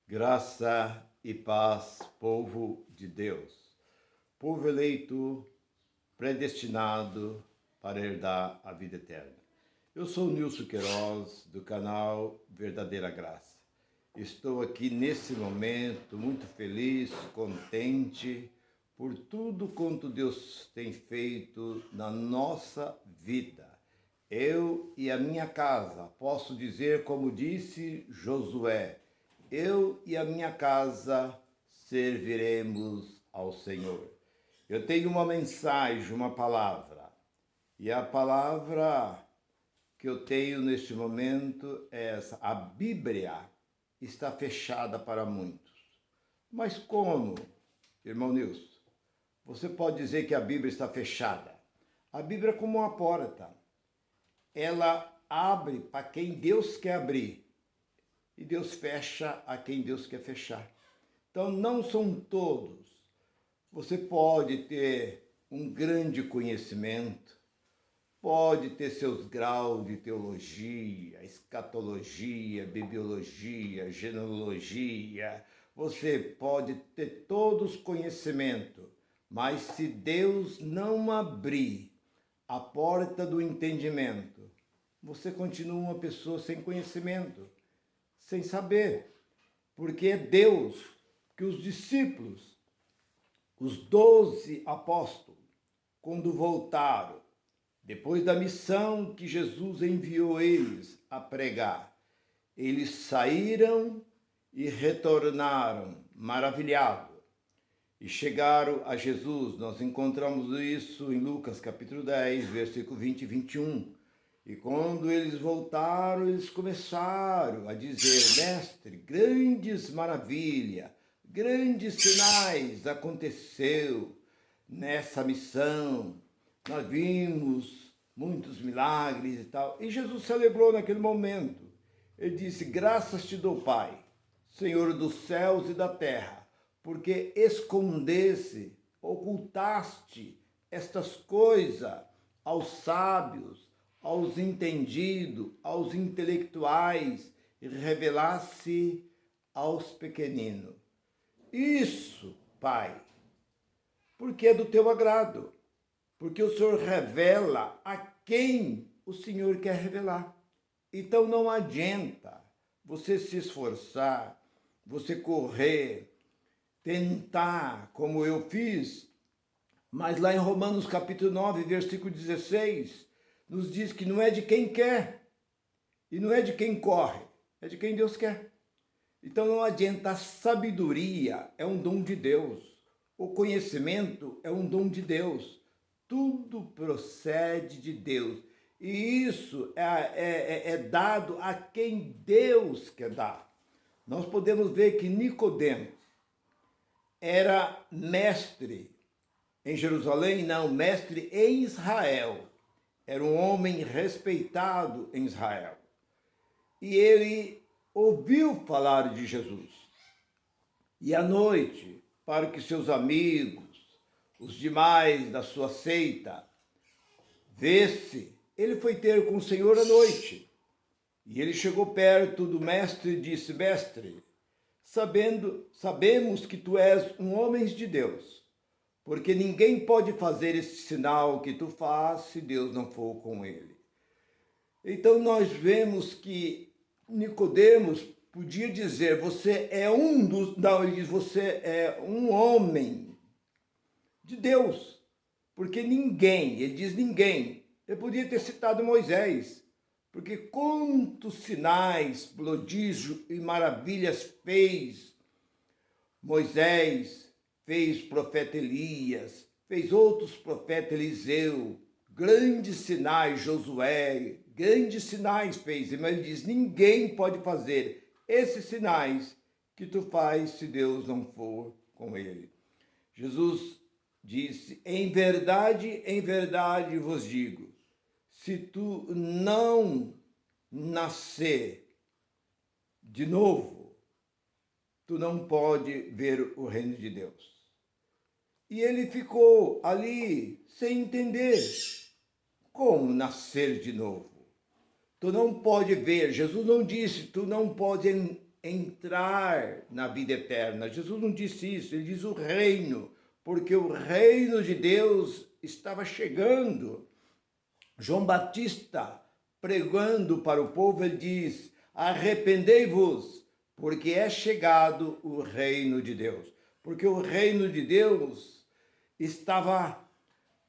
Graça e paz, povo de Deus, povo eleito, predestinado para herdar a vida eterna. Eu sou Nilson Queiroz, do canal Verdadeira Graça. Estou aqui nesse momento muito feliz, contente por tudo quanto Deus tem feito na nossa vida. Eu e a minha casa, posso dizer como disse Josué, eu e a minha casa serviremos ao Senhor. Eu tenho uma mensagem, uma palavra. E a palavra que eu tenho neste momento é essa. A Bíblia está fechada para muitos. Mas como, irmão Nilson? Você pode dizer que a Bíblia está fechada? A Bíblia é como uma porta. Ela abre para quem Deus quer abrir. E Deus fecha a quem Deus quer fechar. Então, não são todos. Você pode ter um grande conhecimento, pode ter seus graus de teologia, escatologia, bibliologia, genealogia. Você pode ter todos conhecimento, mas se Deus não abrir a porta do entendimento, você continua uma pessoa sem conhecimento, sem saber, porque é Deus que os discípulos, os 12 apóstolos, quando voltaram, depois da missão que Jesus enviou eles a pregar, eles saíram e retornaram maravilhados e chegaram a Jesus. Nós encontramos isso em Lucas capítulo 10, versículo 20 e 21. E quando eles voltaram, eles começaram a dizer: Mestre, grandes maravilhas, grandes sinais aconteceu nessa missão. Nós vimos muitos milagres e tal. E Jesus celebrou naquele momento. Ele disse: graças te dou, Pai, Senhor dos céus e da terra, porque escondesse, ocultaste estas coisas aos sábios, aos entendidos, aos intelectuais, e revelasse aos pequeninos. Isso, Pai, porque é do teu agrado, porque o Senhor revela a quem o Senhor quer revelar. Então não adianta você se esforçar, você correr, tentar, como eu fiz, mas lá em Romanos capítulo 9, versículo 16, nos diz que não é de quem quer e não é de quem corre, é de quem Deus quer. Então não adianta, a sabedoria é um dom de Deus, o conhecimento é um dom de Deus, tudo procede de Deus. E isso é dado a quem Deus quer dar. Nós podemos ver que Nicodemo era mestre em Jerusalém, não, mestre em Israel. Era um homem respeitado em Israel. E ele ouviu falar de Jesus. E à noite, para que seus amigos, os demais da sua seita, visse, ele foi ter com o Senhor à noite. E ele chegou perto do mestre e disse: Mestre, sabemos que tu és um homem de Deus, porque ninguém pode fazer esse sinal que tu faz se Deus não for com ele. Então nós vemos que Nicodemos podia dizer: você é um dos... Não, ele diz: você é um homem de Deus, porque ninguém, ele diz ninguém, ele podia ter citado Moisés, porque quantos sinais, prodígios e maravilhas fez Moisés, fez o profeta Elias, fez outros profetas, Eliseu, grandes sinais, Josué, grandes sinais fez, mas ele diz: ninguém pode fazer esses sinais que tu faz se Deus não for com ele. Jesus disse: em verdade vos digo, se tu não nascer de novo, tu não pode ver o reino de Deus. E ele ficou ali sem entender como nascer de novo. Tu não pode ver, Jesus não disse, tu não pode entrar na vida eterna. Jesus não disse isso, ele diz o reino, porque o reino de Deus estava chegando. João Batista, pregando para o povo, ele diz: arrependei-vos, porque é chegado o reino de Deus. Porque o reino de Deus estava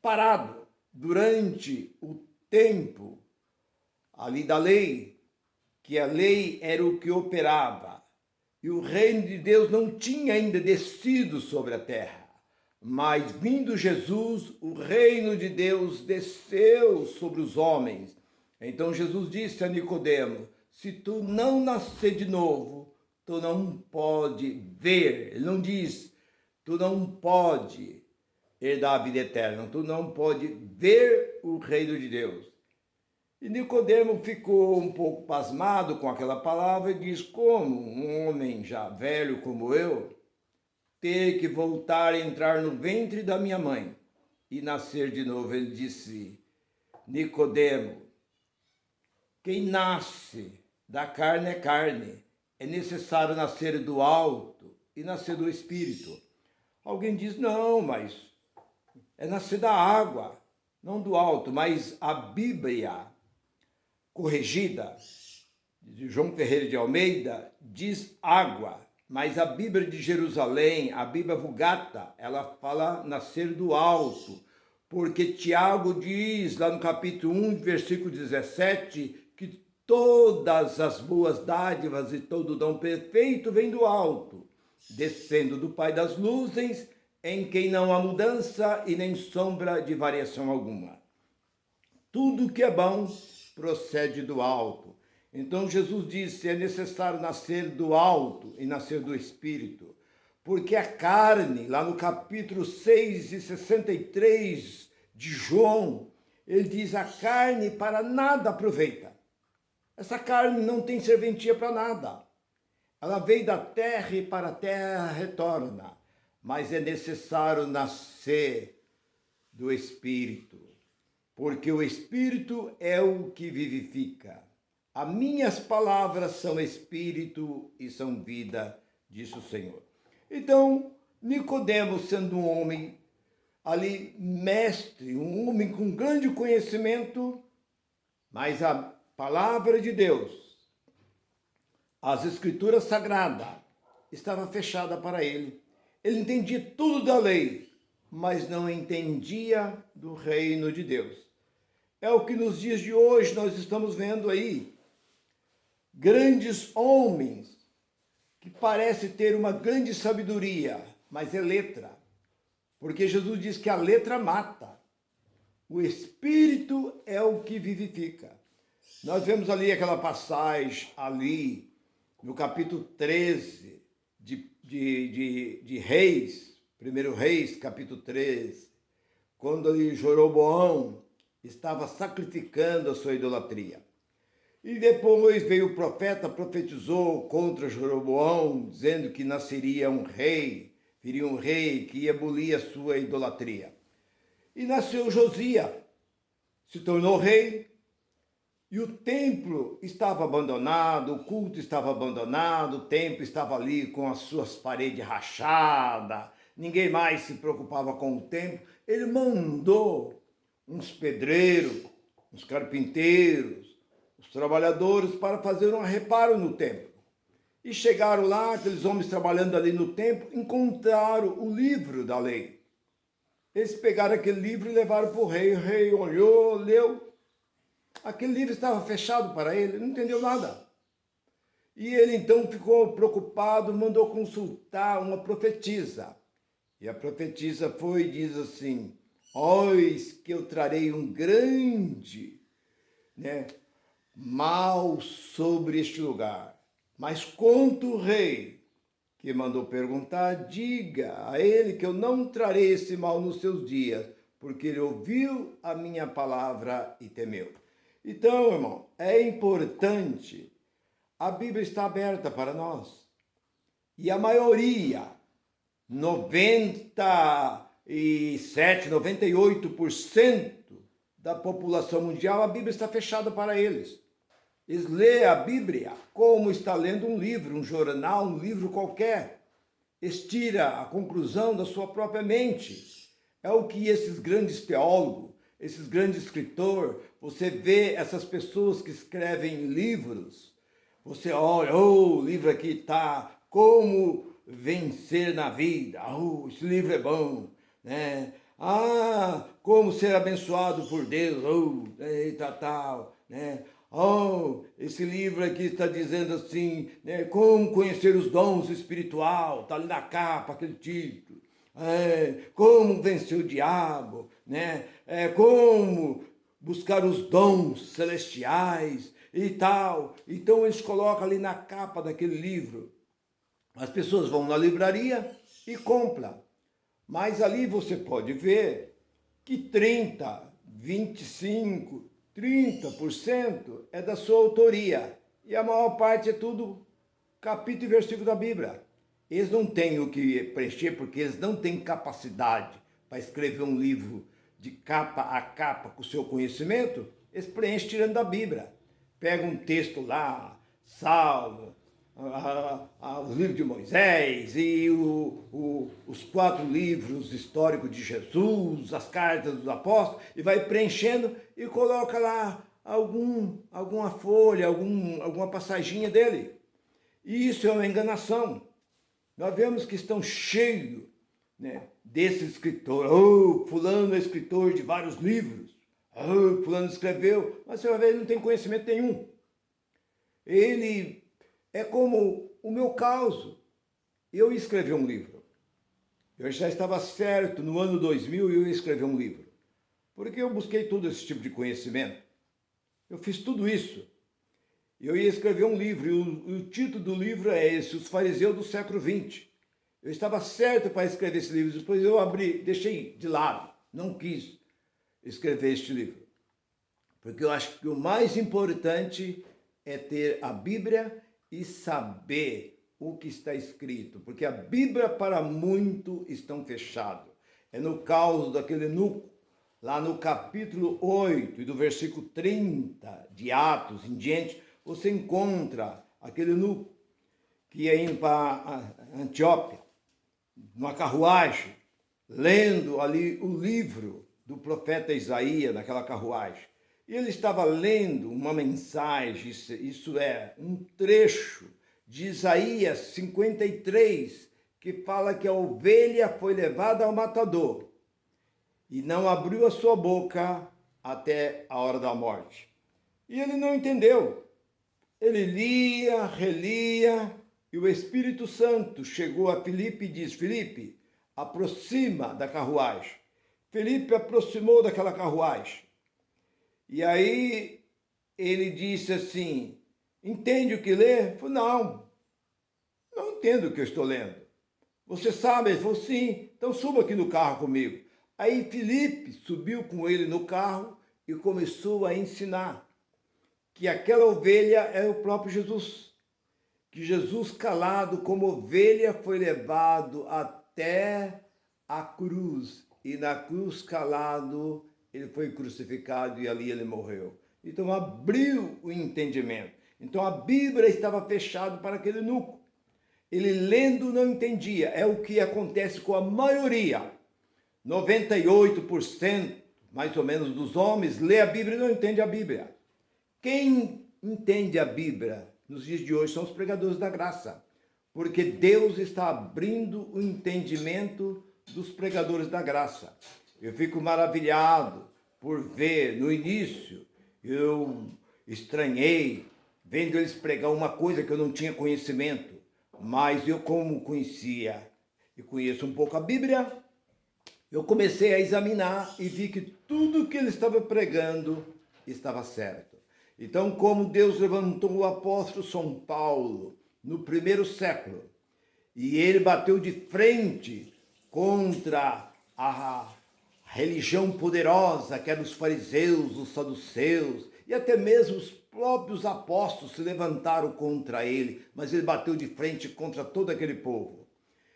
parado durante o tempo ali da lei, que a lei era o que operava. E o reino de Deus não tinha ainda descido sobre a terra. Mas vindo Jesus, o reino de Deus desceu sobre os homens. Então Jesus disse a Nicodemo: se tu não nascer de novo, tu não pode ver. Ele não diz, tu não pode herdar a vida eterna, tu não pode ver o reino de Deus. E Nicodemo ficou um pouco pasmado com aquela palavra e diz: como um homem já velho como eu ter que voltar a entrar no ventre da minha mãe e nascer de novo? Ele disse: Nicodemo, quem nasce da carne é carne, é necessário nascer do alto e nascer do Espírito. Alguém diz: não, mas é nascer da água, não do alto. Mas a Bíblia corrigida de João Ferreira de Almeida diz água, mas a Bíblia de Jerusalém, a Bíblia Vulgata, ela fala nascer do alto, porque Tiago diz lá no capítulo 1, versículo 17, que todas as boas dádivas e todo dom perfeito vem do alto, descendo do Pai das luzes, em quem não há mudança e nem sombra de variação alguma. Tudo que é bom procede do alto. Então Jesus disse: é necessário nascer do alto e nascer do Espírito, porque a carne, lá no capítulo 6 e 63 de João, ele diz: a carne para nada aproveita. Essa carne não tem serventia para nada. Ela veio da terra e para a terra retorna, mas é necessário nascer do Espírito, porque o Espírito é o que vivifica. As minhas palavras são Espírito e são vida, disse o Senhor. Então, Nicodemo, sendo um homem ali mestre, um homem com grande conhecimento, mas a palavra de Deus, as escrituras sagradas, estava fechada para ele. Ele entendia tudo da lei, mas não entendia do reino de Deus. É o que nos dias de hoje nós estamos vendo aí. Grandes homens que parecem ter uma grande sabedoria, mas é letra. Porque Jesus diz que a letra mata. O Espírito é o que vivifica. Nós vemos ali aquela passagem ali no capítulo 13 de Reis, 1 Reis, capítulo 13, quando ali Jeroboão estava sacrificando a sua idolatria. E depois veio o profeta, profetizou contra Jeroboão, dizendo que nasceria um rei, viria um rei que ia abolir a sua idolatria. E nasceu Josias, se tornou rei, e o templo estava abandonado, o culto estava abandonado, o templo estava ali com as suas paredes rachadas, ninguém mais se preocupava com o templo. Ele mandou uns pedreiros, uns carpinteiros, os trabalhadores para fazer um reparo no templo. E chegaram lá, aqueles homens trabalhando ali no templo, encontraram o livro da lei. Eles pegaram aquele livro e levaram para o rei. O rei olhou, leu. Aquele livro estava fechado para ele, não entendeu nada. E ele então ficou preocupado, mandou consultar uma profetisa. E a profetisa foi e diz assim: eis que eu trarei um grande mal sobre este lugar. Mas quanto o rei que mandou perguntar, diga a ele que eu não trarei esse mal nos seus dias, porque ele ouviu a minha palavra e temeu. Então, irmão, é importante, a Bíblia está aberta para nós. E a maioria, 97, 98% da população mundial, a Bíblia está fechada para eles. Eles lêem a Bíblia como está lendo um livro, um jornal, um livro qualquer. Eles tiram a conclusão da sua própria mente. É o que esses grandes teólogos, esses grandes escritores, você vê essas pessoas que escrevem livros, você olha, o livro aqui está Como Vencer na Vida, esse livro é bom, né? Como ser abençoado por Deus, tal, né? Esse livro aqui está dizendo assim, né? Como conhecer os dons espiritual, está ali na capa, aquele título. Como vencer o diabo, né? Como buscar os dons celestiais e tal. Então eles colocam ali na capa daquele livro. As pessoas vão na livraria e compram. Mas ali você pode ver que 30, 25, 30% é da sua autoria. E a maior parte é tudo capítulo e versículo da Bíblia. Eles não têm o que preencher porque eles não têm capacidade para escrever um livro de capa a capa com o seu conhecimento. Eles preenchem tirando da Bíblia. Pega um texto lá, Salmo, os livros de Moisés e os 4 livros históricos de Jesus, as cartas dos apóstolos, e vai preenchendo e coloca lá alguma folha, alguma passaginha dele. E isso é uma enganação. Nós vemos que estão cheios, né, desse escritor. Fulano é escritor de vários livros. Fulano escreveu, mas você vai ver, ele não tem conhecimento nenhum. Ele é como o meu caso. Eu ia escrever um livro. Eu já estava certo, no ano 2000 eu ia escrever um livro. Porque eu busquei todo esse tipo de conhecimento. Eu fiz tudo isso. Eu ia escrever um livro, e o título do livro é esse, Os Fariseus do Século XX. Eu estava certo para escrever esse livro, depois eu deixei de lado, não quis escrever este livro. Porque eu acho que o mais importante é ter a Bíblia e saber o que está escrito. Porque a Bíblia para muito estão fechado. É no caso daquele eunuco, lá no capítulo 8 e do versículo 30 de Atos em diante, você encontra aquele eunuco que ia indo para Antioquia, numa carruagem, lendo ali o livro do profeta Isaías, naquela carruagem. E ele estava lendo uma mensagem, isso é, um trecho de Isaías 53, que fala que a ovelha foi levada ao matador e não abriu a sua boca até a hora da morte. E ele não entendeu. Ele lia, relia, e o Espírito Santo chegou a Filipe e disse: Filipe, aproxima da carruagem. Filipe aproximou daquela carruagem. E aí ele disse assim: entende o que lê? Eu falei: não entendo o que eu estou lendo. Você sabe? Ele falou: sim, então suba aqui no carro comigo. Aí Filipe subiu com ele no carro e começou a ensinar que aquela ovelha é o próprio Jesus. Que Jesus, calado como ovelha, foi levado até a cruz. E na cruz, calado, ele foi crucificado e ali ele morreu. Então abriu o entendimento. Então a Bíblia estava fechada para aquele eunuco. Ele lendo não entendia. É o que acontece com a maioria. 98% mais ou menos dos homens lê a Bíblia e não entende a Bíblia. Quem entende a Bíblia nos dias de hoje são os pregadores da graça, porque Deus está abrindo o entendimento dos pregadores da graça. Eu fico maravilhado por ver, no início, eu estranhei, vendo eles pregar uma coisa que eu não tinha conhecimento, mas eu, como conhecia e conheço um pouco a Bíblia, eu comecei a examinar e vi que tudo que ele estava pregando estava certo. Então, como Deus levantou o apóstolo São Paulo no primeiro século, e ele bateu de frente contra a religião poderosa, que eram os fariseus, os saduceus, e até mesmo os próprios apóstolos se levantaram contra ele, mas ele bateu de frente contra todo aquele povo.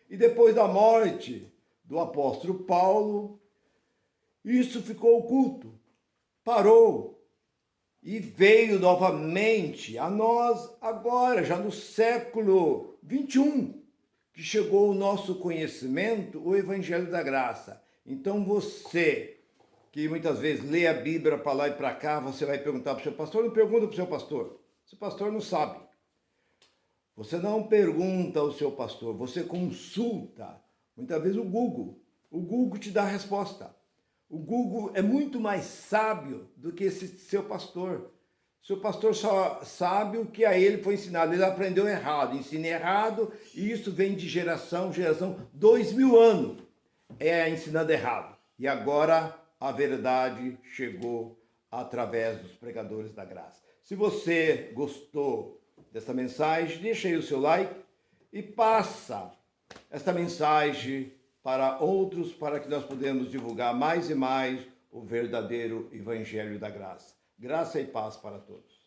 E depois da morte do apóstolo Paulo, isso ficou oculto, parou. e veio novamente a nós agora, já no século 21, que chegou o nosso conhecimento, o Evangelho da Graça. Então você, que muitas vezes lê a Bíblia para lá e para cá, você vai perguntar para o seu pastor, não pergunta para o seu pastor. Seu pastor não sabe. Você não pergunta ao seu pastor, você consulta, muitas vezes, o Google. O Google te dá a resposta. O Google é muito mais sábio do que esse seu pastor. Seu pastor só sabe o que a ele foi ensinado. Ele aprendeu errado, ensina errado, e isso vem de geração, 2000 anos ensinando errado. E agora a verdade chegou através dos pregadores da graça. Se você gostou dessa mensagem, deixa aí o seu like e passa esta mensagem para outros, para que nós podemos divulgar mais e mais o verdadeiro Evangelho da Graça. Graça e paz para todos.